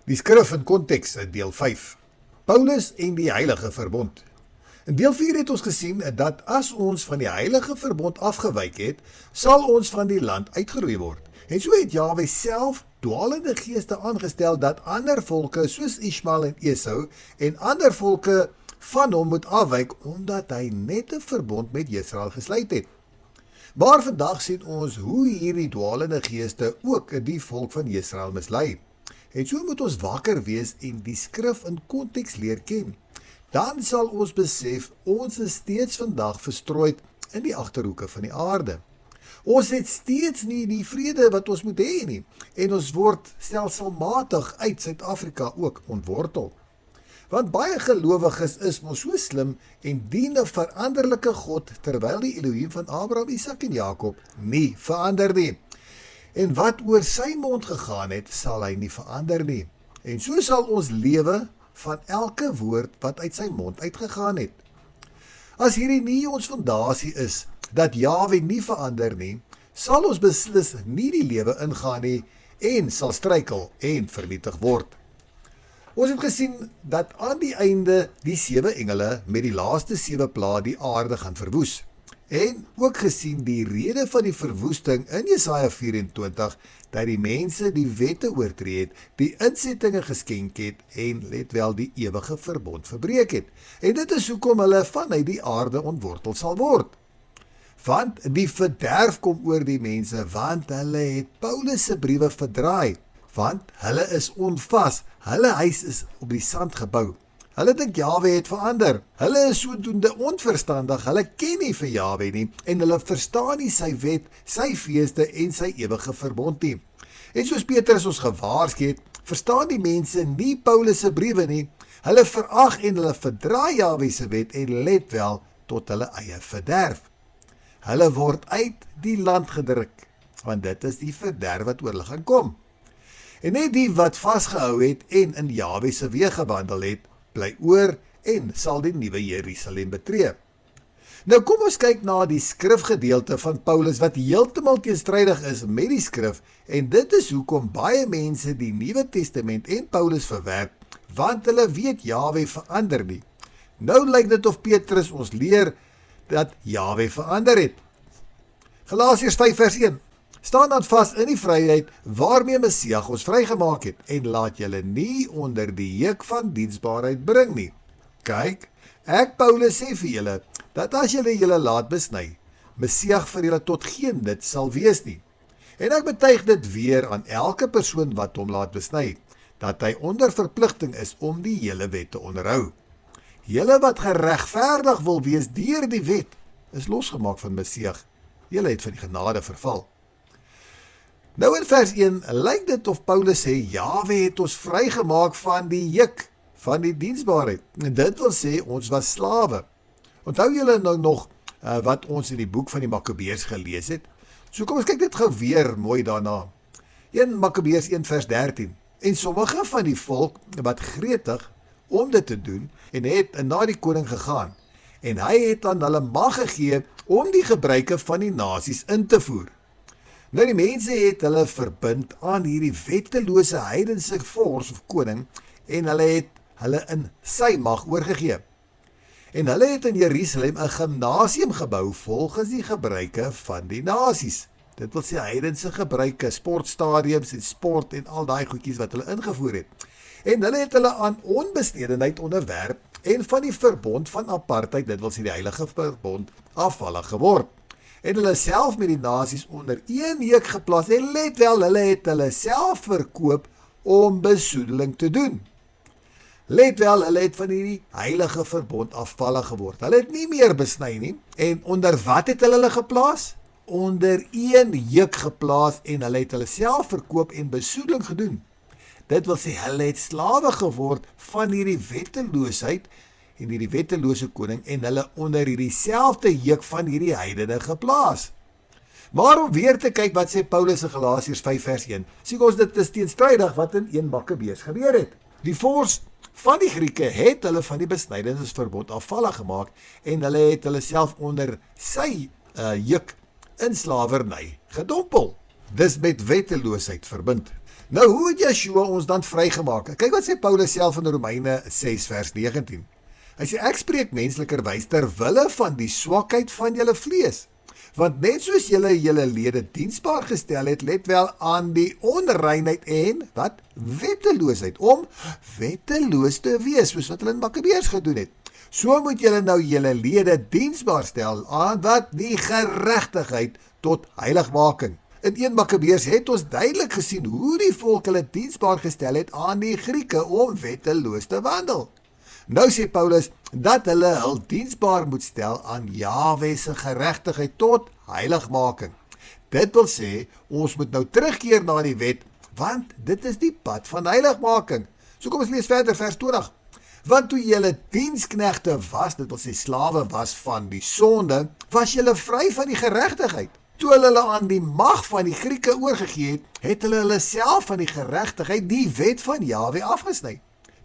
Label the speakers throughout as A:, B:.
A: Die skrif in konteks in deel 5. Paulus en die heilige verbond. In deel 4 het ons gesien dat as ons van die heilige verbond afgewyk het, sal ons van die land uitgeroei word. En so het Jahwe self dwalende geeste aangestel dat ander volke soos Ismael en Esau en ander volke van hom moet afwyk omdat hy net 'n verbond met Israel gesluit het. Maar vandag sien ons hoe hierdie dwalende geeste ook die volk van Israel mislei. En so moet ons wakker wees en die skrif in konteks leer ken. Dan sal ons besef, ons is steeds vandag verstrooid in die agterhoeke van die aarde. Ons het steeds nie die vrede wat ons moet hê nie, en ons word stelselmatig uit Suid-Afrika ook ontwortel. Want baie gelowiges is mos so slim en dien 'n veranderlike God, terwyl die Elohim van Abraham, Isak en Jakob nie verander nie. En wat oor sy mond gegaan het, sal hy nie verander nie. En so sal ons lewe van elke woord wat uit sy mond uitgegaan het. As hierdie nie ons fondasie is, dat Jahwe nie verander nie, sal ons beslis nie die lewe ingaan nie en sal struikel en vernietig word. Ons het gesien dat aan die einde die 7 engele met die laaste 7 plaae die aarde gaan verwoes. En ook gesien die rede van die verwoesting in Jesaja 24, dat die mense die wette oortree het, die insettinge geskenk het en let wel die ewige verbond verbreek het. En dit is hoekom hulle vanuit die aarde ontwortel sal word. Want die verderf kom oor die mense, want hulle het Paulus se briewe verdraai, want hulle is onvas, hulle huis is op die sand gebou. Hulle dink Jahwe het verander. Hulle is sodoende onverstandig, hulle ken nie vir Jahwe nie, en hulle verstaan nie sy wet, sy feeste en sy ewige verbond nie. En soos Petrus ons gewaarsku het, verstaan die mense nie Paulus se briewe nie. Hulle verag en hulle verdraai Jahwe se wet en let wel tot hulle eie verderf. Hulle word uit die land gedruk, want dit is die verderf wat oor hulle gaan kom. En net die wat vasgehou het en in Jahwe se weë gewandel het, bly oor en sal die nuwe Jerusalem betree. Nou kom ons kyk na die skrifgedeelte van Paulus wat heeltemal teenstrydig is met die skrif, en dit is hoekom baie mense die Nuwe Testament en Paulus verwerp, want hulle weet Jahwe verander nie. Nou lyk dit of Petrus ons leer dat Jahwe verander het. Galasiërs 5 vers 1. Staan dan vas in die vryheid waarmee Messias ons vrygemaak het, en laat julle nie onder die juk van diensbaarheid bring nie. Kyk, ek Paulus sê vir julle, dat as julle laat besny, Messias vir julle tot geen nut sal wees nie. En ek betuig dit weer aan elke persoon wat hom laat besny, dat hy onder verpligting is om die hele wet te onderhou. Julle wat geregverdig wil wees deur die wet, is losgemaak van Messias. Julle het van die genade verval. Nou in vers 1 lyk dit of Paulus sê, Jahwe het ons vrygemaak van die juk, van die diensbaarheid. En dit wil sê, ons was slawe. Onthou julle nou nog wat ons in die boek van die Makkabeërs gelees het? So kom ons kyk dit gou weer mooi daarna. 1 Makkabeërs 1 vers 13. En sommige van die volk wat gretig om dit te doen, en het na die koning gegaan, en hy het aan hulle mag gegee om die gebruike van die nasies in te voer. Nou die mense het hulle verbind aan hierdie wettelose heidense vors of koning, en hulle het hulle in sy mag oorgegee. En hulle het in Jerusalem 'n gimnasium gebou volgens die gebruike van die nasies. Dit wil sê heidense gebruike, sportstadiums en sport en al daai goedjies wat hulle ingevoer het. En hulle het hulle aan onbesnedenheid onderwerp en van die verbond van apartheid, dit wil sê die heilige verbond, afvallig geword. En hulle self met die nasies onder een juk geplaas, en let wel, hulle het hulle self verkoop om besoedeling te doen. Let wel, hulle het van hierdie heilige verbond afvallig geword. Hulle het nie meer besny nie, en onder wat het hulle geplaas? Onder een juk geplaas, en hulle het hulle self verkoop en besoedeling gedoen. Dit wil sê, hulle het slawe geword van hierdie wetteloosheid en hierdie wettelose koning, en hulle onder hierdie selfde juk van hierdie heidene geplaas. Maar om weer te kyk wat sê Paulus in Galasiërs 5 vers 1, sien ons dit is teenstrydig wat in 1 Makkabeërs gebeur het. Die vors van die Grieke het hulle van die besnydenisverbond afvallig gemaak, en hulle het hulle self onder sy juk in slawerny gedompel. Dis met wetteloosheid verbind. Nou, hoe het Yeshua ons dan vrygemaak? Kyk wat sê Paulus self in Romeine 6 vers 19. Hy sê, ek spreek menslikerwys ter wille van die swakheid van julle vlees. Want net soos julle lede diensbaar gestel het, let wel aan die onreinheid en, wat? Wetteloosheid, om wetteloos te wees, soos wat hulle in Makkabeërs gedoen het. So moet julle nou julle lede diensbaar stel aan, wat? Die geregtigheid tot heiligmaking. In 1 Makkabeërs het ons duidelik gesien hoe die volk hulle diensbaar gestel het aan die Grieke om wetteloos te wandel. Nou sê Paulus dat hulle hul diensbaar moet stel aan Jahwe se geregtigheid tot heiligmaking. Dit wil sê, ons moet nou terugkeer na die wet, want dit is die pad van heiligmaking. So kom ons lees verder, vers 20. Want toe julle diensknegte was, dit wil sê slawe was van die sonde, was julle vry van die geregtigheid. Toe hulle aan die mag van die Grieke oorgegee het, het hulle self van die geregtigheid, die wet van Jahwe afgesny.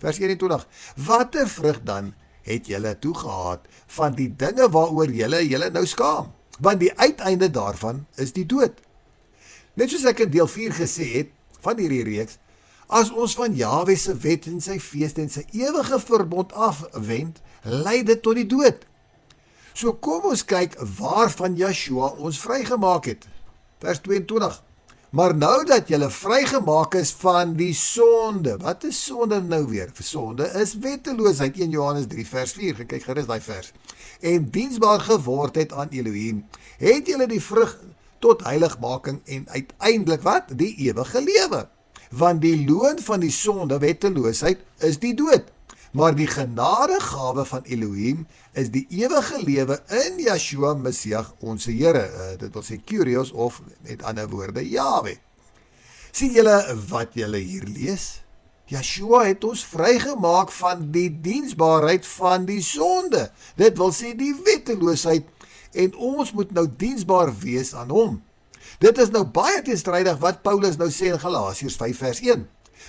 A: Vers 21. Watter vrug dan het julle toegehad van die dinge waaroor julle nou skaam? Want die uiteinde daarvan is die dood. Net soos ek in deel 4 gesê het van hierdie reeks, as ons van Jahwe se wet en sy feeste en sy ewige verbond afwend, lei dit tot die dood. So kom ons kyk waarvan Yeshua ons vrygemaak het. Vers 22. Maar nou dat julle vrygemaak is van die sonde. Wat is sonde nou weer? Sonde is wetteloosheid. 1 Johannes 3 vers 4. Kyk gerus daai vers. En diensbaar geword het aan Elohim, het julle die vrug tot heiligmaking en uiteindelik wat? Die ewige lewe. Want die loon van die sonde, wetteloosheid, is die dood. Maar die genadegawe van Elohim is die ewige lewe in Yeshua Messias, onze Here. Dit wil sê Kyrios of met ander woorde Jahwe. Sien julle wat julle hier lees? Yeshua het ons vrygemaak van die diensbaarheid van die sonde. Dit wil sê die wetteloosheid en ons moet nou diensbaar wees aan hom. Dit is nou baie teenstrydig wat Paulus nou sê in Galasiërs 5 vers 1.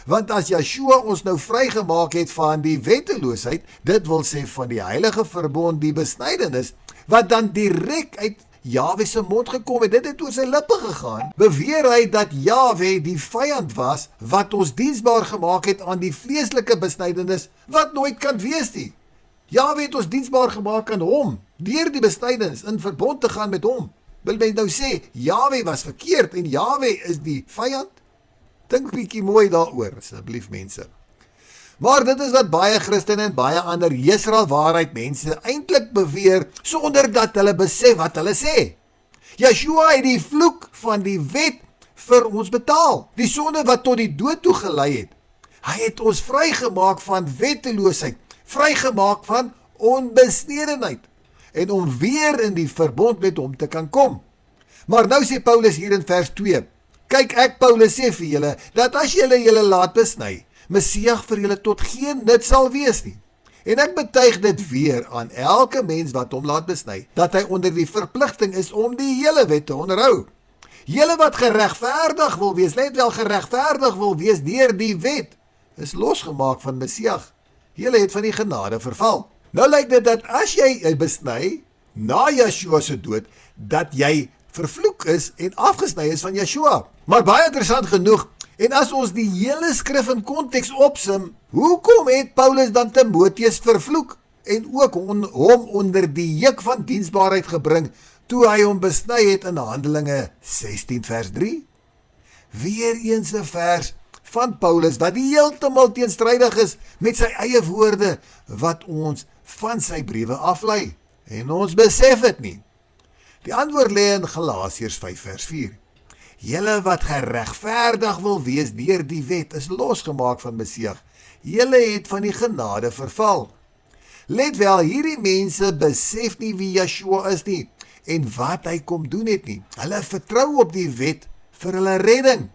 A: Want as Yeshua ons nou vrygemaak het van die wetteloosheid, dit wil sê van die heilige verbond, die besnydenis, wat dan direk uit Jahwe se mond gekom het, dit het oor sy lippe gegaan, beweer hy dat Jahwe die vyand was, wat ons diensbaar gemaak het aan die vleeslike besnydenis, wat nooit kan wees nie. Jahwe het ons diensbaar gemaak aan hom, deur die besnydenis, in verbond te gaan met hom. Wil mens nou sê, Jahwe was verkeerd en Jahwe is die vyand? Dink bietjie mooi daaroor, asseblief mense. Maar dit is wat baie Christene en baie ander Israel waarheid mense eintlik beweer, sonder dat hulle besef wat hulle sê. Yeshua het die vloek van die wet vir ons betaal, die sonde wat tot die dood toe gelei het. Hy het ons vrygemaak van wetteloosheid, vrygemaak van onbesnedenheid, en om weer in die verbond met hom te kan kom. Maar nou sê Paulus hier in vers 2, kyk, ek Paulus sê vir julle, dat as julle laat besny, Messias vir julle tot geen nut sal wees nie. En ek betuig dit weer aan elke mens wat hom laat besny, dat hy onder die verpligting is om die hele wet te onderhou. Julle wat geregverdig wil wees, let wel geregverdig wil wees deur die wet, is losgemaak van Messias. Julle het van die genade verval. Nou lyk dit dat as jy besny, na Yeshua se dood, dat jy vervloek is en afgesny is van Yeshua. Maar baie interessant genoeg, en as ons die hele skrif in konteks opsim, hoekom het Paulus dan Timoteus vervloek en ook hom onder die juk van diensbaarheid gebring, toe hy hom besny het in Handelinge 16 vers 3? Weer eens 'n vers van Paulus wat heeltemal teenstrydig is met sy eie woorde, wat ons van sy briewe aflei, en ons besef dit nie. Die antwoord lê in Galasiërs 5 vers 4. Julle wat geregverdig wil wees deur die wet, is losgemaak van Messias. Julle het van die genade verval. Let wel, hierdie mense besef nie wie Yeshua is nie, en wat hy kom doen het nie. Hulle vertrou op die wet vir hulle redding.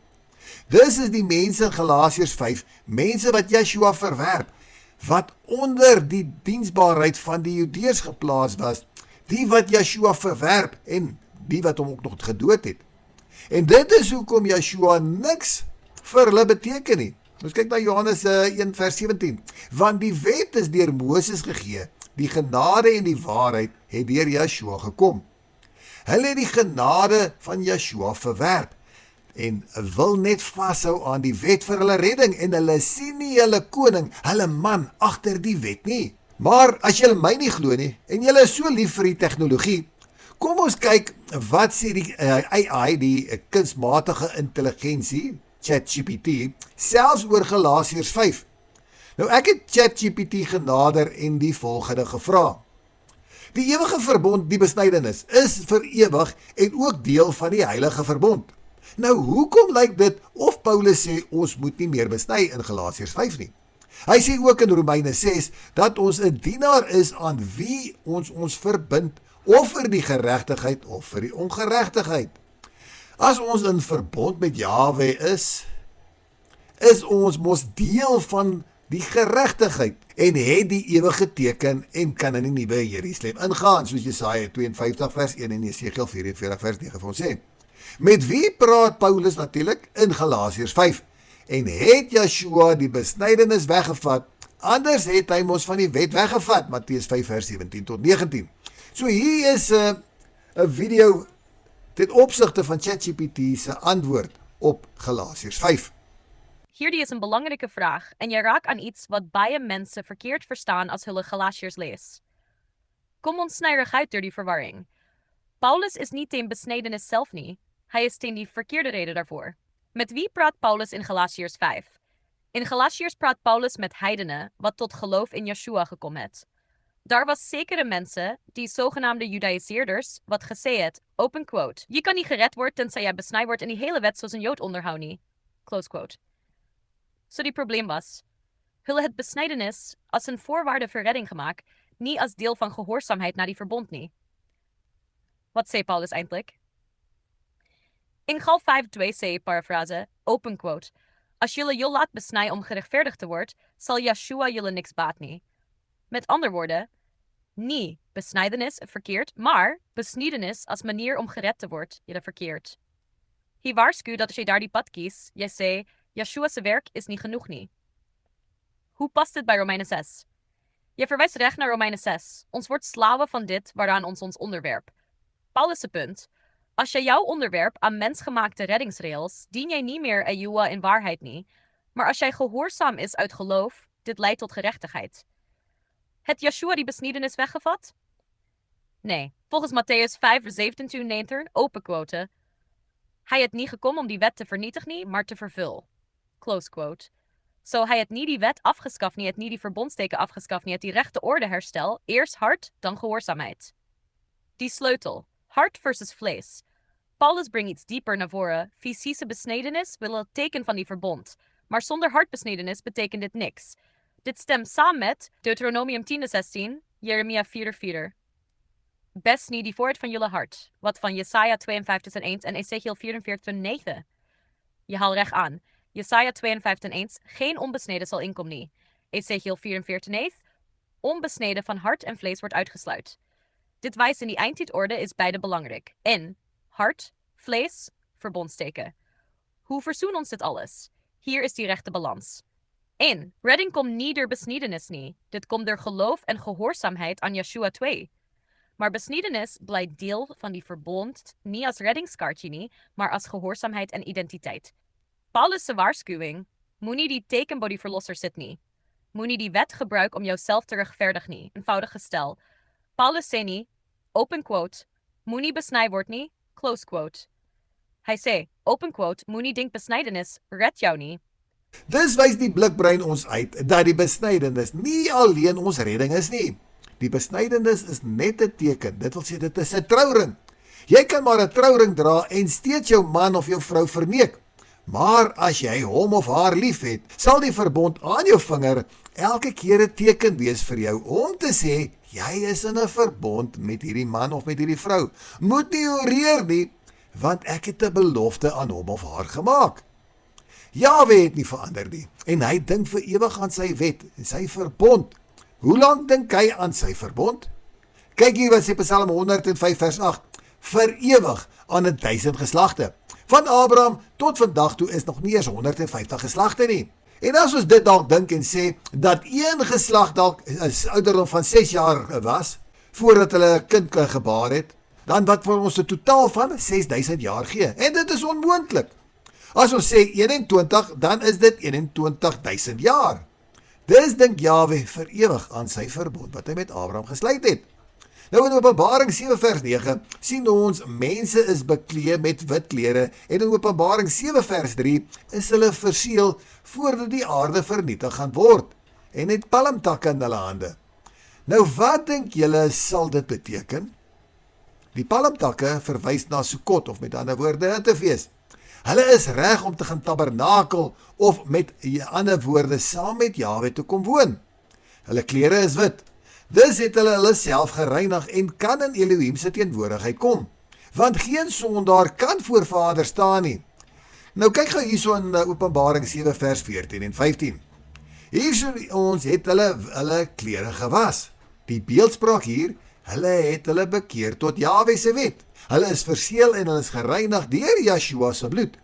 A: Dis is die mense in Galasiërs 5, mense wat Yeshua verwerp, wat onder die diensbaarheid van die Judeërs geplaas was, die wat Yeshua verwerp en die wat hom ook nog gedood het. En dit is hoekom Yeshua niks vir hulle beteken nie. Ons kyk na Johannes 1 vers 17. Want die wet is deur Moses gegee, die genade en die waarheid het deur Yeshua gekom. Hulle het die genade van Yeshua verwerp. en wil net vashou aan die wet vir hulle redding en hulle sien nie hulle koning, hulle man agter die wet nie. Maar as julle my nie glo nie en julle is so lief vir die tegnologie, kom ons kyk wat sê die AI, die kunsmatige intelligensie, ChatGPT, selfs oor Galasiërs 5. Nou ek het ChatGPT genader en die volgende gevra. Die ewige verbond, die besnydenis, is vir ewig en ook deel van die heilige verbond. Nou hoekom lyk dit of Paulus sê ons moet nie meer besny in Galasiërs 5 nie? Hy sê ook in Romeine 6 dat ons 'n dienaar is aan wie ons verbind, of vir die geregtigheid of vir die ongeregtigheid. As ons in verbond met Jahwe is ons mos deel van die geregtigheid en het die ewige teken en kan in die nuwe Jerusalem ingaan, soos Jesaja 52 vers 1 en Jesegiel 44 vers 9 vir ons sê. Met wie praat Paulus natuurlik? In Galasiërs 5. En het Yeshua die besnydenis weggevat, anders het hy mos van die wet weggevat, Matteus 5 vers 17 tot 19. So hier is 'n video ten opsigte van ChatGPT se antwoord op Galasiërs 5.
B: Hierdie is 'n belangrike vraag en jy raak aan iets wat baie mense verkeerd verstaan as hulle Galasiërs lees. Kom ons sny reguit deur die verwarring. Paulus is nie teen besnydenis self nie, hy is teen die verkeerde rede daarvoor. Met wie praat Paulus in Galasiërs 5? In Galasiërs praat Paulus met heidene wat tot geloof in Yeshua gekom het. Daar was sekere mense, die sogenaamde Judaiseerders, wat gesê het, open quote, jy kan nie gered word tensy jy besny word en die hele wet soos 'n Jood onderhou nie, close quote. So die probleem was, hulle het besnydenis as 'n voorwaarde vir redding gemaak, nie as deel van gehoorsaamheid na die verbond nie. Wat sê Paulus eintlik? In Gal 5:2 sê, paraphrase, open quote, as julle jou laat besny om geregverdig te word, sal Yeshua julle niks baat nie. Met ander woorde, nie besnydenis verkeerd, maar besnydenis as manier om gered te word, julle verkeerd. Hy waarsku dat as jy daardie pad kies, jy sê, Yeshua se werk is nie genoeg nie. Hoe pas dit by Romeine 6? Jy verwys reg na Romeine 6. Ons word slawe van dit waaraan ons onderwerp. Paulus se punt, as jy jou onderwerp aan mensgemaakte reddingsreëls, dien jy nie meer Yeshua in waarheid nie, maar as jy gehoorsaam is uit geloof, dit lei tot geregtigheid. Het Yeshua die besnydenis weggevat? Nee, volgens Matteus 5:17-19, open quote, hy het nie gekom om die wet te vernietig nie, maar te vervul. Close quote. So hy het nie die wet afgeskaf nie, het nie die verbondsteken afgeskaf nie, het die regte orde herstel, eers hart, dan gehoorsaamheid. Die sleutel, hart versus vlees. Paulus bring iets dieper na vore, fisiese besnydenis wil 'n teken van die verbond, maar sonder hartbesnydenis betekent dit niks. Dit stemt saam met Deuteronomium 10:16, Jeremia 4:4. Bes nie die vooruit van jullie hart, wat van Jesaja 52:1 en Ezekiel 44:9. Je haal recht aan, Jesaja 52:1, geen onbesneden zal inkomen nie. Ezekiel 44:9, onbesneden van hart en vlees wordt uitgesluit. Dit wijst in die eindtijdorde is beide belangrijk. En hart, vlees, verbondsteken. Hoe verzoen ons dit alles? Hier is die rechte balans. 1. Redding komt niet door besniedenis nie. Dit komt door geloof en gehoorzaamheid aan Yeshua 2. Maar besniedenis blijft deel van die verbond niet als reddingskaartje nie, maar als gehoorzaamheid en identiteit. Paulus' waarschuwing, moet nie die teken by die verlosser sit nie. Moet nie die wet gebruik om jouself te rechtvaardig nie, eenvoudig gestel. Paulus sê nie, open quote, moet nie besny word nie, close quote. Hy sê, open quote, moet nie dink besnydenis red jou nie.
A: Dis wys die blikbrein ons uit dat die besnydenis nie alleen ons redding is nie. Die besnydenis is net 'n teken, dit wil sê dit is 'n trouring. Jy kan maar 'n trouring dra en steeds jou man of jou vrou verneek. Maar as jy hom of haar liefhet, sal die verbond aan jou vinger elke keer 'n teken wees vir jou om te sê, jy is in 'n verbond met hierdie man of met hierdie vrou. Moet nie oreer nie, want ek het 'n belofte aan hom of haar gemaak. Jahwe het nie verander nie, en hy dink vir ewig aan sy wet en sy verbond. Hoe lank dink hy aan sy verbond? Kyk hier wat sê Psalm 105 vers 8, vir ewig aan 1000 geslagte. Van Abraham tot vandag toe is nog nie eens 150 geslagte nie. En as ons dit dalk dink en sê, dat een geslag dalk is ouderdom van 6 jaar was, voordat hulle 'n kind gebaar het, dan wat vir ons 'n totaal van 6000 jaar gee. En dit is onmoontlik. As ons sê 21, dan is dit 21,000 jaar. Dis dink Jahwe vir ewig aan sy verbond wat hy met Abraham gesluit het. Nou in Openbaring 7 vers 9 sien ons mense is bekleed met wit klere en in Openbaring 7 vers 3 is hulle verseël voordat die aarde vernietig gaan word en het palmtakke in hulle hande. Nou wat dink julle sal dit beteken? Die palmtakke verwys na Sukkot of met ander woorde Hittefees. Hulle is reg om te gaan tabernakel of met ander woorde saam met Jahwe te kom woon. Hulle klere is wit. Dus het hulle self gereinig en kan in Elohim se teenwoordigheid kom. Want geen sondaar kan voor Vader staan nie. Nou kyk gou hierso in Openbaring 7 vers 14 en 15. Hierso ons het hulle klere gewas. Die beeldspraak hier, hulle het hulle bekeer tot Jahwe se wet. Hulle is verseël en hulle is gereinig deur Yeshua se bloed.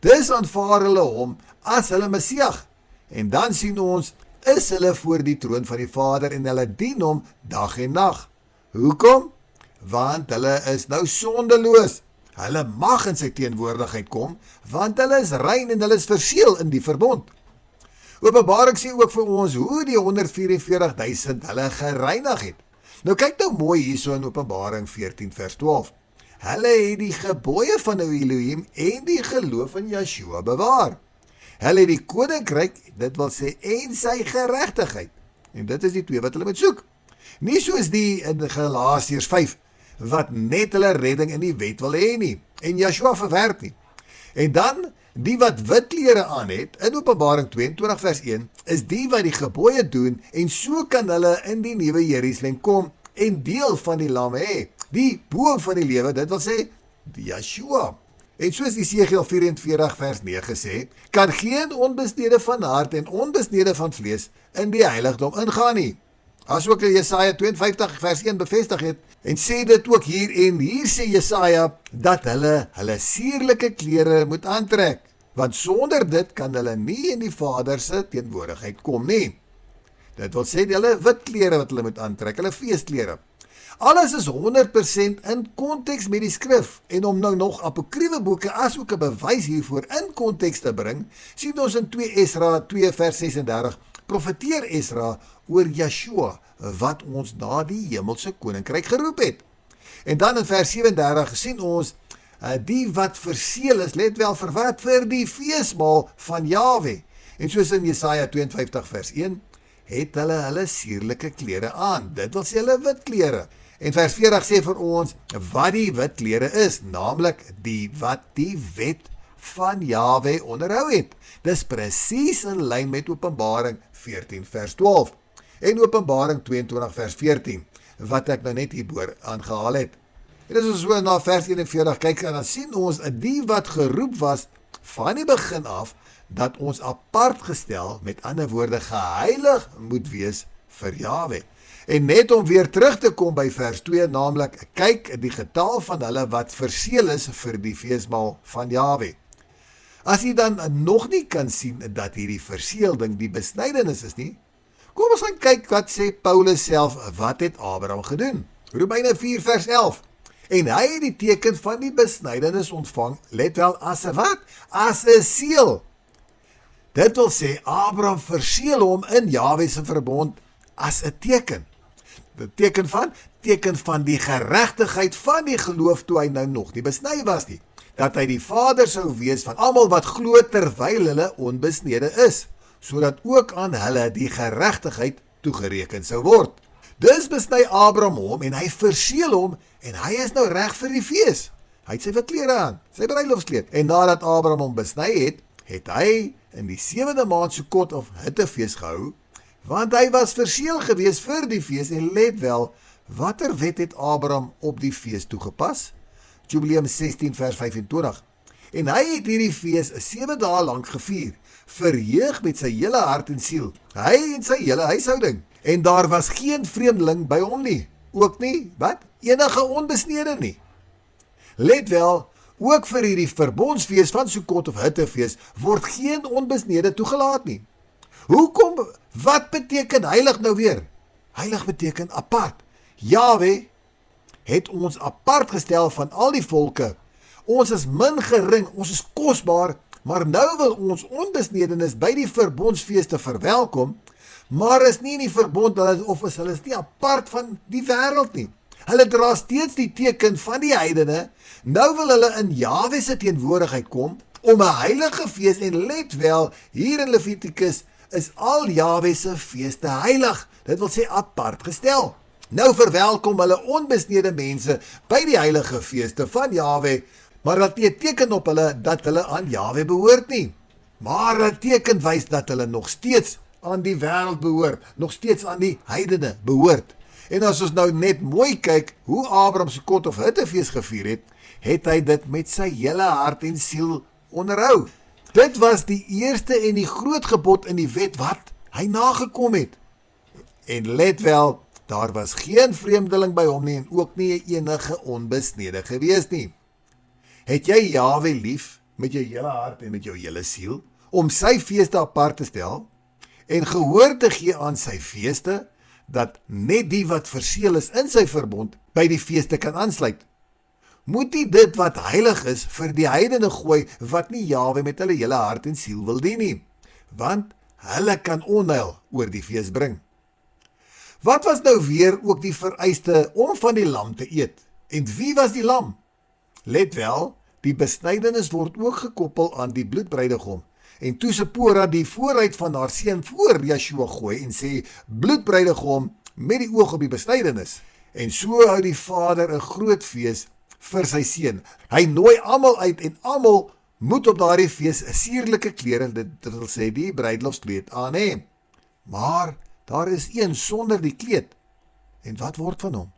A: Dis aanvaar hulle hom as hulle Messias. En dan sien ons is hulle voor die troon van die Vader en hulle dien hom dag en nag. Hoekom? Want hulle is nou sondeloos. Hulle mag in sy teenwoordigheid kom, want hulle is rein en hulle is verseël in die verbond. Openbaring sê ook vir ons hoe die 144,000 hulle gereinig het. Nou kyk nou mooi hierso in Openbaring 14 vers 12. Hulle het die gebooie van Elohim en die geloof in Yeshua bewaar. Hulle het die koninkryk, dit wil sê, en sy geregtigheid. En dit is die twee wat hulle moet soek. Nie soos die in Galasiërs 5, wat net hulle redding in die wet wil hê nie, en Yeshua verwerp nie. En dan, die wat wit klere aan het, in Openbaring 22 vers 1, is die wat die gebooie doen, en so kan hulle in die nuwe Jerusalem kom, en deel van die lam hê. Die boom van die lewe, dit wil sê, die Yeshua. En soos Esegiel 44 vers 9 sê, kan geen onbesnede van hart en onbesnede van vlees in die heiligdom ingaan nie. As ook Jesaja 52 vers 1 bevestig het, en sê dit ook hier, en hier sê Jesaja, dat hulle sierlike klere moet aantrek, want sonder dit kan hulle nie in die Vader se teenwoordigheid kom nie. Dit wil sê, hulle wit klere wat hulle moet aantrek, hulle feesklere. Alles is 100% in konteks met die skrif en om nou nog apokryfe boeke as ook 'n bewys hiervoor in konteks te bring, sien ons in 2 Esra 2 vers 36, profeteer Esra oor Yeshua wat ons na die hemelse koninkryk geroep het. En dan in vers 37 sien ons die wat verseël is, let wel vir wat? Vir die feesmaal van Jahwe. En soos in Jesaja 52 vers 1, het hulle sierlike klere aan. Dit wil sê hulle wit klere. En vers 40 sê vir ons wat die wit klere is, naamlik wat die wet van Jahwe onderhou het. Dis presies in lyn met Openbaring 14 vers 12 en Openbaring 22 vers 14, wat ek nou net hierboor aangehaal het. En as ons so na vers 41 kyk, dan sien ons die wat geroep was van die begin af, dat ons apart gestel, met ander woorde geheilig moet wees vir Jahwe. En net om weer terug te kom by vers 2, naamlik, kyk die getal van hulle wat verseël is vir die feesmaal van Jahwe. As jy dan nog nie kan sien dat hierdie verseëlding die besnydenis is nie, kom ons gaan kyk wat sê Paulus self, wat het Abraham gedoen? Romeine 4 vers 11. En hy het die teken van die besnydenis ontvang, let wel, as 'n wat? As 'n seël. Dit wil sê, Abraham verseël hom in Jahwe se verbond as 'n teken. Die teken van die geregtigheid van die geloof toe hy nou nog nie besny was nie. Dat hy die vader sou wees van almal wat glo terwyl hulle onbesnede is, sodat ook aan hulle die geregtigheid toegereken sou word. Dus besny Abraham hom en hy verseël hom en hy is nou reg vir die fees. Hy het sy wit klere aan, sy bruilofskleed. En nadat Abraham hom besny het, het hy in die 7de maand Sukkot of Hittefees gehou, want hy was verseël gewees vir die fees en let wel, watter wet het Abraham op die fees toegepas? Jubileum 16 vers 25. En hy het hierdie fees 7 dae lank gevier, verheug met sy hele hart en siel, hy en sy hele huishouding, en daar was geen vreemdeling by hom nie, ook nie, wat? Enige onbesnede nie. Let wel, ook vir hierdie verbondsfees van Sukkot of Hittefees word geen onbesnede toegelaat nie. Hoekom? Wat beteken heilig nou weer? Heilig beteken apart. Jahwe het ons apart gestel van al die volke. Ons is min gering, ons is kosbaar, Maar nou wil ons onbesnedenis by die verbondsfeeste verwelkom, maar is nie in die verbond of hulle is nie apart van die wêreld nie. Hulle dra steeds die teken van die heidene. Nou wil hulle in Jahwe se teenwoordigheid kom om 'n heilige fees, en let wel, hier in Levitikus is al Jahwe se feeste heilig. Dit wil sê apart gestel. Nou verwelkom hulle onbesnede mense by die heilige feeste van Jahwe, maar dat nie 'n teken op hulle dat hulle aan Jahwe behoort nie. Maar 'n teken wys dat hulle nog steeds aan die wêreld behoort, nog steeds aan die heidene behoort. En as ons nou net mooi kyk hoe Abraham Sukkot of Hittefees gevier het hy dit met sy hele hart en siel onderhou. Dit was die eerste en die groot gebod in die wet wat hy nagekom het. En let wel, daar was geen vreemdeling by hom nie en ook nie enige onbesnede gewees nie. Het jy Jahwe lief met jou hele hart en met jou hele siel, om sy feeste apart te stel en gehoor te gee aan sy feeste, dat net die wat verseël is in sy verbond by die feeste kan aansluit? Moet nie dit wat heilig is vir die heidene gooi wat nie Jahwe met hulle hele hart en siel wil dien nie, want hulle kan onheil oor die fees bring. Wat was nou weer ook die vereiste om van die lam te eet? En wie was die lam? Let wel, die besnydenis word ook gekoppel aan die bloedbruidegom. En toe Sipora die vooruit van haar seun voor Yeshua gooi en sê, bloedbruidegom met die oog op die besnydenis. En so hou die vader 'n groot fees vir sy seun. Hy nooi almal uit en almal moet op daardie fees 'n sierlike klere, dit wil sê die bruiloftskleed aan hê. Maar daar is een sonder die kleed. En wat word van hom?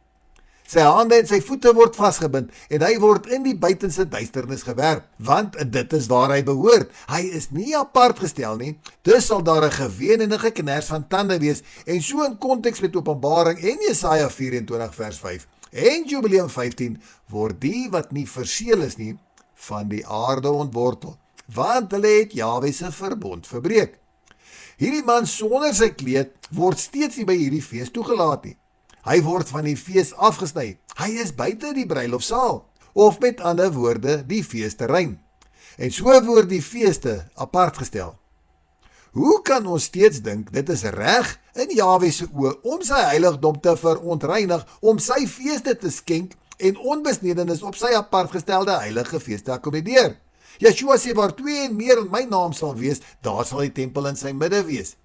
A: Sy hande en sy voete word vasgebind en hy word in die buitenste duisternis gewerp, want dit is waar hy behoort. Hy is nie apart gestel nie, dus sal daar 'n geween en 'n geknars van tande wees, en so in konteks met Openbaring en Jesaja 24 vers 5 en Jubileum 15 word die wat nie verseël is nie van die aarde ontwortel, want hulle het Jahwe se verbond verbreek. Hierdie man sonder sy kleed word steeds nie by hierdie fees toegelaat nie. Hy word van die fees afgesny. Hy is buite die bruilofsaal, of met ander woorde, die feesterrein. En so word die feeste apart gestel. Hoe kan ons steeds dink dit is reg in Jahwe se oë om sy heiligdom te verontreinig, om sy feeste te skenk en onbesnedenis op sy apart gestelde heilige fees te akkommodeer? Yeshua sê, waar 2 en meer in my naam sal wees, daar sal die tempel in sy midde wees.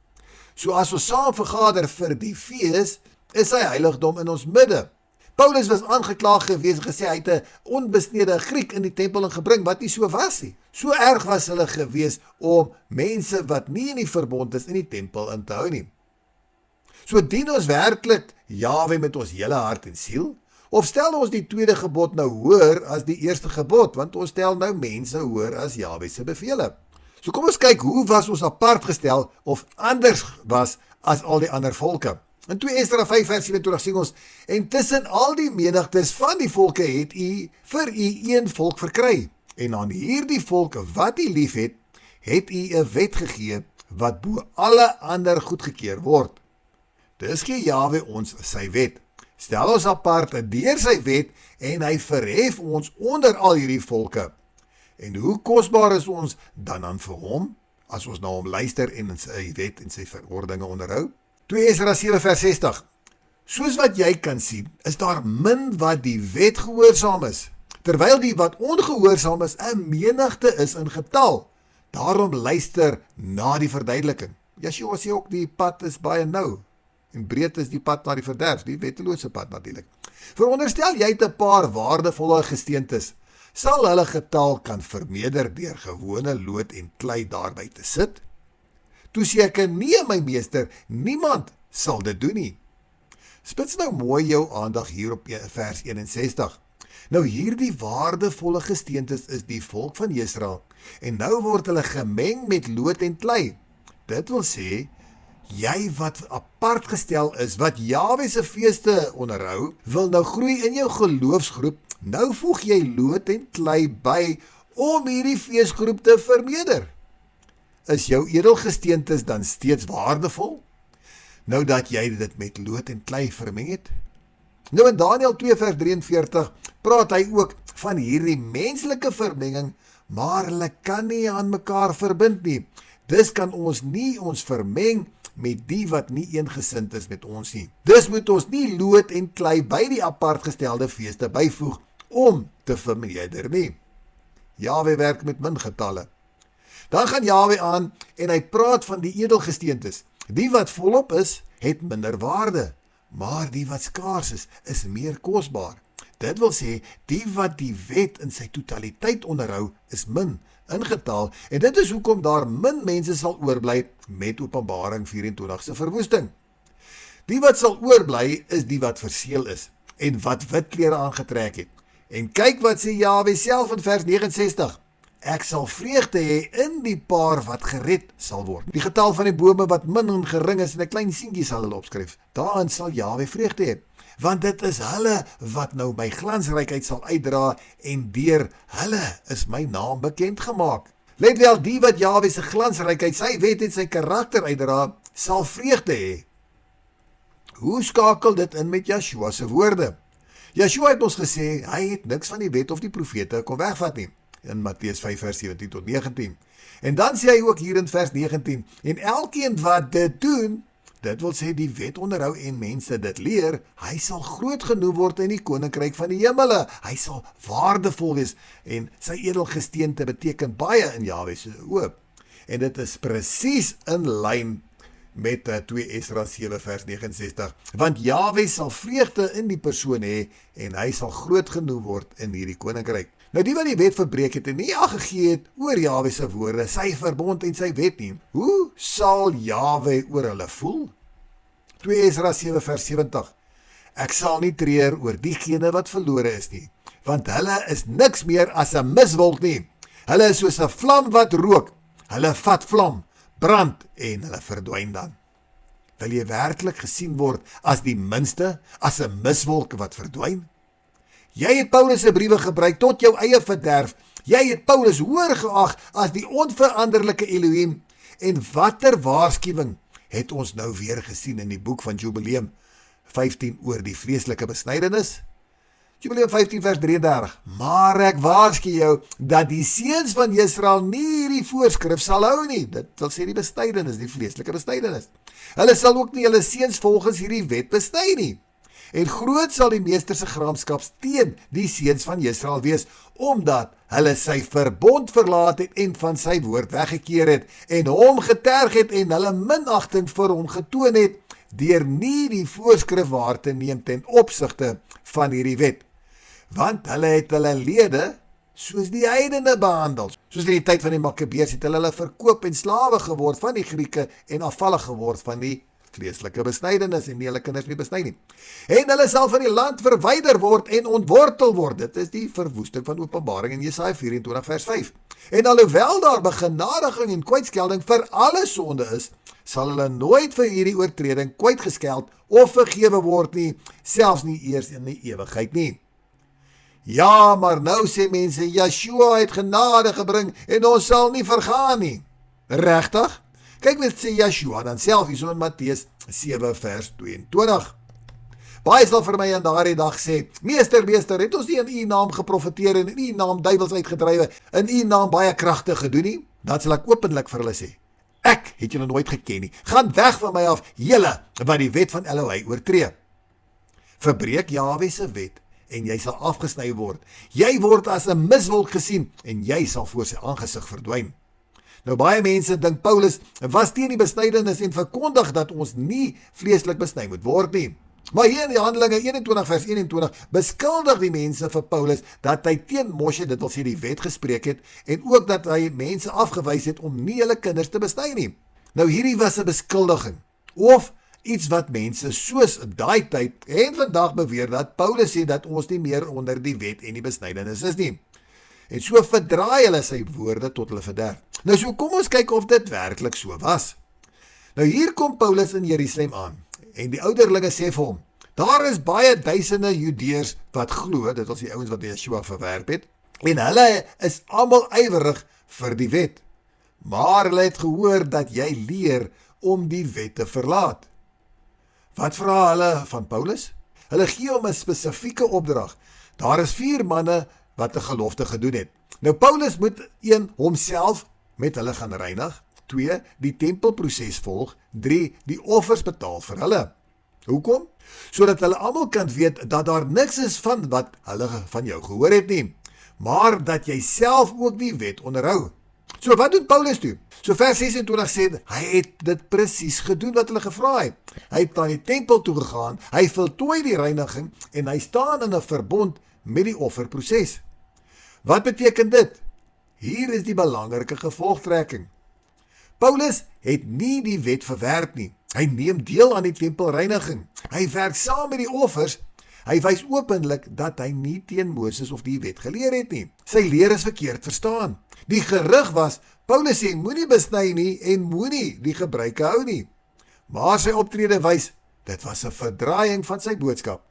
A: So as ons saam vergader vir die fees, is sy heiligdom in ons midde. Paulus was aangekla gewees en gesê hy het 'n onbesnede Griek in die tempel ingebring wat nie so was nie. So erg was hulle gewees om mense wat nie in die verbond is in die tempel in te hou nie. So dien ons werklik Jahwe met ons hele hart en siel? Of stel ons die tweede gebod nou hoër as die eerste gebod, want ons stel nou mense hoër as Jahwe se bevele. So kom ons kyk hoe was ons apart gestel of anders was as al die ander volke. In 2 Esdra 5 vers 27 sê ons, en tussen al die menigtes van die volke het u vir u een volk verkry, en aan hierdie volke wat u lief het u 'n wet gegee, wat bo alle ander goedgekeur word. Dis gee Jahwe ons sy wet. Stel ons apart deur sy wet, en hy verhef ons onder al hierdie volke. En hoe kosbaar is ons dan aan vir hom, as ons na hom luister en in sy wet en sy verordeninge onderhou? 2 Esdra 7 vers 60. Soos wat jy kan sien, is daar min wat die wet gehoorsaam is, terwyl die wat ongehoorsaam is 'n menigte is in getal. Daarom luister na die verduideliking. Yeshua sê ook die pad is baie nou, en breed is die pad na die verderf, die wettelose pad natuurlik. Veronderstel jy het 'n paar waardevolle gesteentes, sal hulle getal kan vermeerder deur gewone lood en klei daarby te sit? Toe sê ek, nee my meester, niemand sal dit doen nie. Spits nou mooi jou aandag hier op vers 61. Nou hierdie waardevolle gesteentes is die volk van Israel, en nou word hulle gemeng met lood en klei. Dit wil sê, jy wat apart gestel is, wat Jahwe se feeste onderhou, wil nou groei in jou geloofsgroep, nou voeg jy lood en klei by, om hierdie feesgroep te vermeerder. Is jou edelgesteentes dan steeds waardevol, nou dat jy dit met lood en klei vermeng het? Nou in Daniël 2 vers 43 praat hy ook van hierdie menslike vermenging maar hulle kan nie aan mekaar verbind nie. Dus kan ons nie ons vermeng met die wat nie eengesind is met ons nie. Dus moet ons nie lood en klei by die apart gestelde feeste byvoeg om te vermeerder nie. Jahwe werk met min getalle. Dan gaan Jahwe aan en hy praat van die edelgesteentes. Die wat volop is, het minder waarde, maar die wat skaars is meer kosbaar. Dit wil sê, die wat die wet in sy totaliteit onderhou, is min in getal, en dit is hoekom daar min mense sal oorbly met Openbaring 24 se verwoesting. Die wat sal oorbly, is die wat verseël is, en wat wit klere aangetrek het. En kyk wat sê Jahwe self in vers 69. Ek sal vreugde hê in die paar wat gered sal word. Die getal van die bome wat min en gering is en 'n klein seentjie sal hulle opskryf. Daarin sal Jahwe vreugde hê, want dit is hulle wat nou my glansrykheid sal uitdra en deur hulle is my naam bekend gemaak. Let wel, die wat Jahwe se glansrykheid, sy wet en sy karakter uitdra, sal vreugde hê. Hoe skakel dit in met Yeshua se woorde? Yeshua het ons gesê, hy het niks van die wet of die profete kon wegvat nie, in Matteus 5 vers 17 tot 19. En dan sê hy ook hier in vers 19, en elkeen wat dit doen, dit wil sê die wet onderhou en mense dit leer, hy sal groot genoem word in die koninkryk van die hemele. Hy sal waardevol wees en sy edelgesteente beteken baie in Jahwe se oë. En dit is presies in lyn met 2 Esra 7 vers 69, want Jahwe sal vreugde in die persoon hê en hy sal groot genoem word in hierdie koninkryk. Nou die wat die wet verbreek het en nie ag gegee het oor Jahwe se woorde, sy verbond en sy wet nie, hoe sal Jahwe oor hulle voel? 2 Esra 7 vers 70. Ek sal nie treur oor diegene wat verlore is nie, want hulle is niks meer as 'n miswolk nie. Hulle is soos 'n vlam wat rook. Hulle vat vlam, brand en hulle verdwyn dan. Wil jy werklik gesien word as die minste, as 'n miswolk wat verdwyn? Jy het Paulus se briewe gebruik tot jou eie verderf. Jy het Paulus hoër geag as die onveranderlike Elohim. En watter waarskuwing het ons nou weer gesien in die boek van Jubileum 15 oor die vreeslike besnydenis? Jubileum 15 vers 33. Maar ek waarsku jou dat die seuns van Israel nie hierdie voorskrif sal hou nie. Dit wil sê die besnydenis, die vleeslike besnydenis. Hulle sal ook nie hulle seuns volgens hierdie wet besny nie. En groot sal die meester se gramskap teen die seuns van Israel wees, omdat hulle sy verbond verlaat het en van sy woord weggekeer het, en hom geterg het en hulle minagting vir hom getoon het, deur nie die voorskrif waar te neem ten opsigte van hierdie wet. Want hulle het hulle lede soos die heidene behandel. Soos in die tyd van die Makkabeërs het hulle verkoop en slawe geword van die Grieke en afvallig geword van die vleeslike besnydenis en nie hulle kinders nie besny nie. En hulle sal van die land verwyder word en ontwortel word. Dit is die verwoesting van Openbaring in Jesaja 24 vers 5. En alhoewel daar begenadiging en kwytskelding vir alle sonde is, sal hulle nooit vir hierdie oortreding kwytgeskeld of vergewe word nie, selfs nie eers in die ewigheid nie. Ja, maar nou sê mense, Yeshua het genade gebring en ons sal nie vergaan nie. Regtig? Kyk wat sê Yeshua dan self hier so in Matteus 7 vers 22. Baie sal vir my aan daardie dag sê, Meester, het ons nie in u naam geprofeteer en in u naam duiwels uitgedrywe, in u naam baie kragte gedoen nie? Dan sal ek openlik vir hulle sê, ek het julle nooit geken nie. Gaan weg van my af, julle wat die wet van Elohai oortree. Verbreek Jahwe se wet en jy sal afgesny word. Jy word as 'n miswolk gesien en jy sal voor sy aangesig verdwyn. Nou baie mense dink Paulus was teen die besnydenis en verkondig dat ons nie vleeslik besny moet word nie. Maar hier in die Handelinge 21 vers 21 beskuldig die mense vir Paulus dat hy teen Moshe, dit wil sê die wet, gespreek het en ook dat hy mense afgewys het om nie hulle kinders te besny nie. Nou hierdie was 'n beskuldiging of iets wat mense soos daai tyd en vandag beweer dat Paulus sê dat ons nie meer onder die wet en die besnydenis is nie. En so verdraai hulle sy woorde tot hulle verderf. Nou so kom ons kyk of dit werklik so was. Nou hier kom Paulus in Jerusalem aan en die ouderlinge sê vir hom, daar is baie duisende Judeërs wat glo, dit was die ouens wat Yeshua verwerp het, en hulle is almal ywerig vir die wet. Maar hulle het gehoor dat jy leer om die wet te verlaat. Wat vra hulle van Paulus? Hulle gee hom 'n spesifieke opdrag. Daar is 4 manne wat 'n gelofte gedoen het. Nou Paulus moet 1 homself met hulle gaan reinig, 2 die tempelproses volg, 3 die offers betaal vir hulle. Hoekom? Sodat hulle almal kan weet dat daar niks is van wat hulle van jou gehoor het nie, maar dat jy self ook die wet onderhou. So wat doen Paulus toe? So vers 26 sê, hy het dit presies gedoen wat hulle gevra het. Hy het na die tempel toe gegaan, hy voltooi die reiniging en hy staan in 'n verbond met die offerproses. Wat beteken dit? Hier is die belangrike gevolgtrekking. Paulus het nie die wet verwerp nie. Hy neem deel aan die tempelreiniging. Hy werk saam met die offers. Hy wys openlik dat hy nie teen Moses of die wet geleer het nie. Sy leer is verkeerd verstaan. Die gerug was, Paulus sê moenie besny nie en moenie die gebruike hou nie. Maar sy optrede wys, dit was 'n verdraaiing van sy boodskap.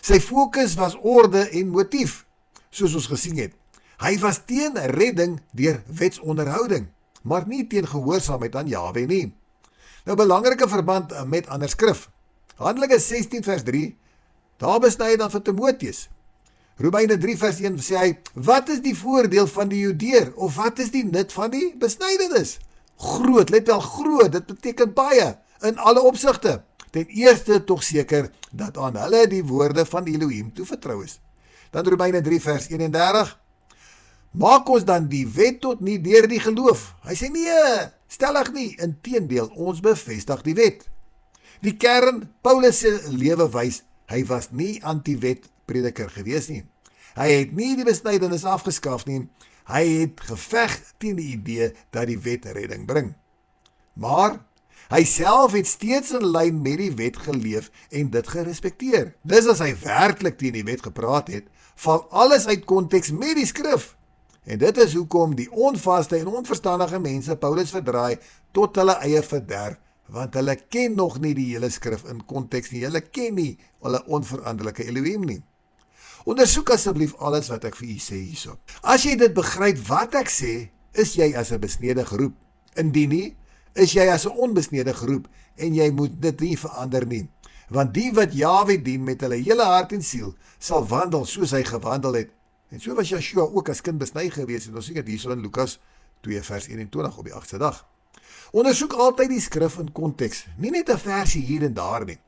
A: Sy fokus was orde en motief, soos ons gesien het. Hy was teen redding deur wetsonderhouding, maar nie teen gehoorsaamheid aan Jahwe nie. Nou belangrike verband met ander skrif. Handelinge 16 vers 3, daar besny hy dan vir Timoteus. Romeine 3 vers 1 sê hy, wat is die voordeel van die Judeer, of wat is die nut van die besnydenis? Groot, let wel groot, dit beteken baie, in alle opsigte. Ten eerste tog seker, dat aan hulle die woorde van Elohim toevertrou is. Dan Romeine 3 vers 31, maak ons dan die wet tot nie deur die geloof. Hy sê nee, stellig nie, inteendeel, ons bevestig die wet. Die kern, Paulus se lewe wys, hy was nie anti-wet prediker gewees nie. Hy het nie die besnydenis afgeskaf nie, hy het geveg teen die idee dat die wet redding bring. Maar hy self het steeds in lyn met die wet geleef en dit gerespekteer. Dis as hy werklik teen die wet gepraat het, val alles uit konteks met die skrif. En dit is hoekom die onvaste en onverstandige mense Paulus verdraai tot hulle eie verderf, want hulle ken nog nie die hele skrif in konteks nie, hulle ken nie hulle onveranderlike Elohim nie. Ondersoek asseblief alles wat ek vir u sê hierso. As jy dit begryp wat ek sê, is jy as 'n besnede geroep. Indien nie, is jy as 'n onbesnede geroep en jy moet dit nie verander nie. Want die wat Jahwe dien met hulle hele hart en siel, sal wandel soos hy gewandel het. En so was Joshua ook as kind besny gewees en ons sien dit hierso in Lukas 2 vers 21 op die 8ste dag. Ondersoek altyd die skrif in konteks, nie net 'n versie hier en daar nie.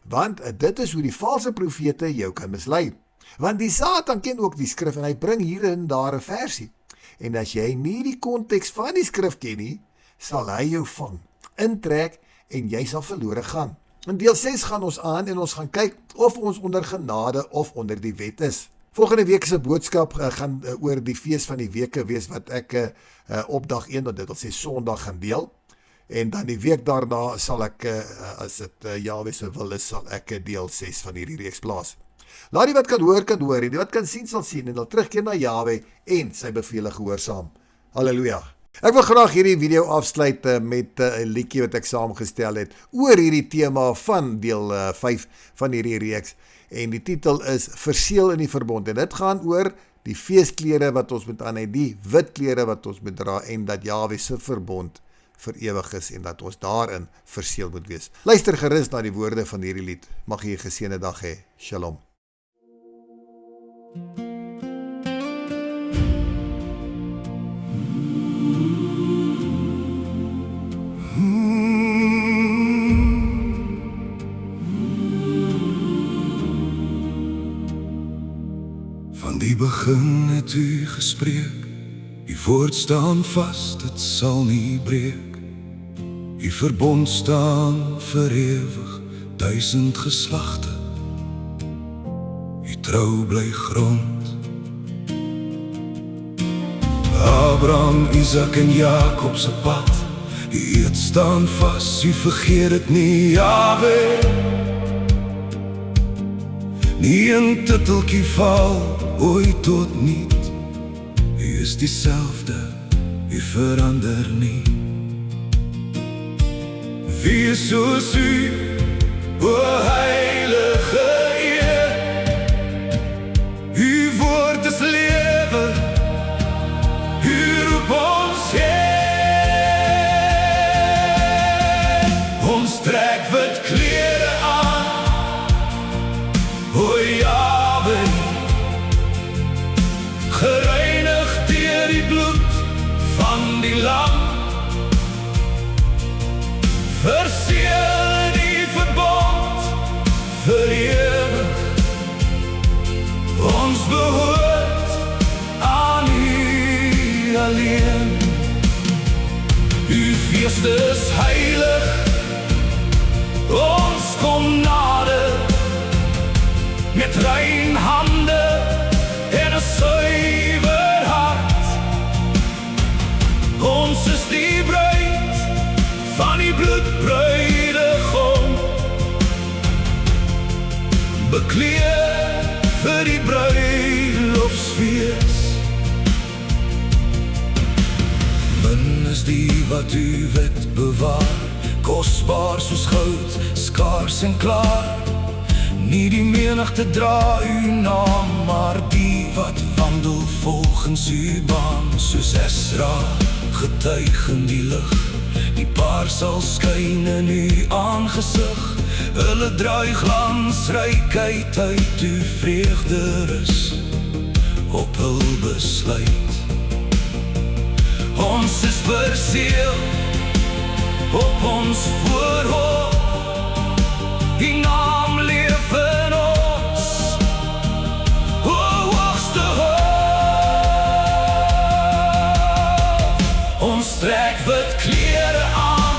A: Want dit is hoe die valse profete jou kan mislei. Want die Satan ken ook die skrif en hy bring hier en daar 'n versie. En as jy nie die konteks van die skrif ken nie, sal hy jou vang, intrek en jy sal verlore gaan. In deel 6 gaan ons aan en ons gaan kyk of ons onder genade of onder die wet is. Volgende week se boodskap gaan oor die fees van die weke wees wat ek op dag 1, dit wil sê Sondag gaan deel. En dan die week daarna sal ek, as dit Jahwe se wil is, sal ek deel 6 van hierdie reeks plaas. Laat die wat kan hoor, en die wat kan sien, sal sien, en dan terugkeer na Jahwe en sy bevele gehoorsaam. Halleluja. Ek wil graag hierdie video afsluit met 'n liedjie wat ek saamgestel het oor hierdie tema van deel 5 van hierdie reeks. En die titel is Verseël in die verbond. En dit gaan oor die feesklere wat ons moet aan hê, die wit klere wat ons moet dra en dat Jahwe se verbond vir ewig is en dat ons daarin verseël moet wees. Luister gerus na die woorde van hierdie lied. Mag jy 'n geseënde dag hê. Shalom.
C: Van die begin het u gespreek, die woord staan vas, dit sal nie breek. Die verbond staan vir ewig, 1000 geslagte. Die trou bly grond. Abraham, Isaac en Jakob se pad, die eed staan vas, u vergeet dit nie, Jahwe. Nie 'n titeltjie val ooit tot niet. U is dieselfde, u verander nie. Wie is soos u, o heilige Heer? Uw woord is lewe, u roep ons Heer. Ons trek wit klere aan, o Jahwe, gereinigd deur is heilig, ons kom nader, met rein hande en 'n suiwer hart. Ons is die bruid van die bloedbruidegom, bekleed vir die bruilofsfees. Min is die wat u wet bewaar, kosbaar soos goud, skaars en klaar. Nie die menigte dra uw naam, maar die wat wandel volgens uw baan. Soos Esra, getuig in die lig, die paar sal skyn in uw aangesig. Hulle draai glansrykheid uit uw vreugde rus, op hul besluit. Ons is verseel op ons voorhoofd, die naam leef in ons, o hoogste hoofd. Ons trek wit klere aan,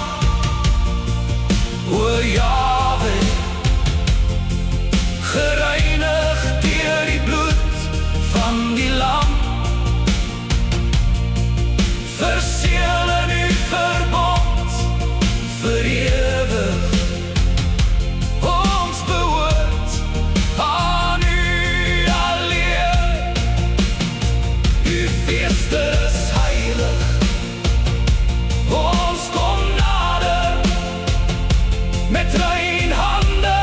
C: o Jahwe, gereinig deur die bloed van die lam, verseël in uw verbond vir ewig. Ons behoort aan u alleen. Uw feeste is heilig, ons kom nader, met rein hande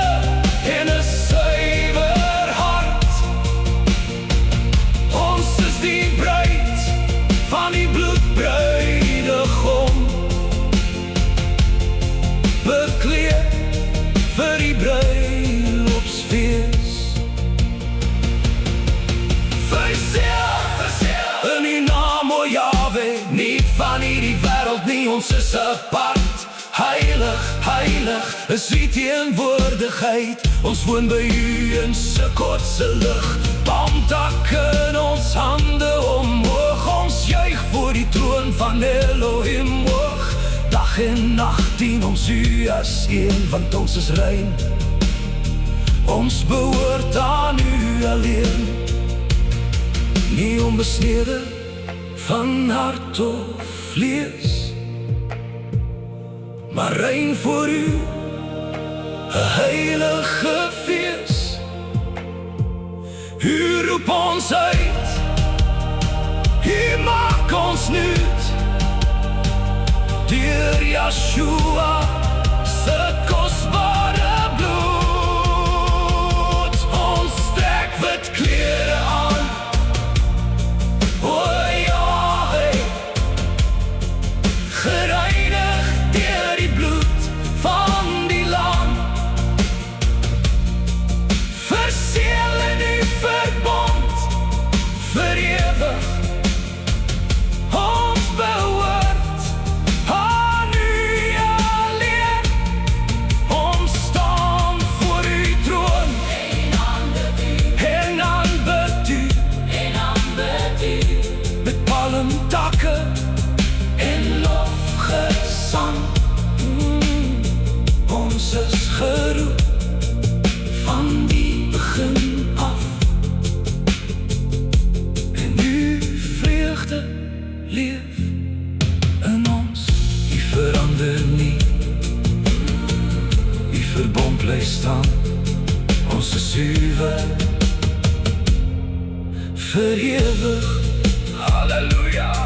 C: en 'n suiwer hart. Ons is die bruid van die bloedbruidegom, bekleed vir die bruilofsfees. Verseël in uw naam, o Jahwe, nie van hierdie wêreld nie, ons is apart. Heilig, heilig is u teenwoordigheid, ons woon by u in Sukkot se lig. Palmtak in ons hande omhoog, ons juig voor die troon van Elohim hoog. Dag en nacht dien ons u as een, want ons is rein, ons behoort aan u alleen. Nie onbesnede van hart of vlees, maar rein voor u, 'n heilige fees. U roep ons uit, u maak ons nuut, deur Yeshua se kosbare bloed. Ons trek wit klere aan, o Jahwe, gereinig deur die bloed van die lam, verseël in uw verbond vir ewig. Ons behoort aan u alleen. Ons staan voor uw troon en aanbid u, met palmtakken en lofgezang. Ons is geroep van die begin af, en uw vreugde leef in ons. U verander nie, u verbond bly staan, ons is suiwer vir ewig. Halleluja.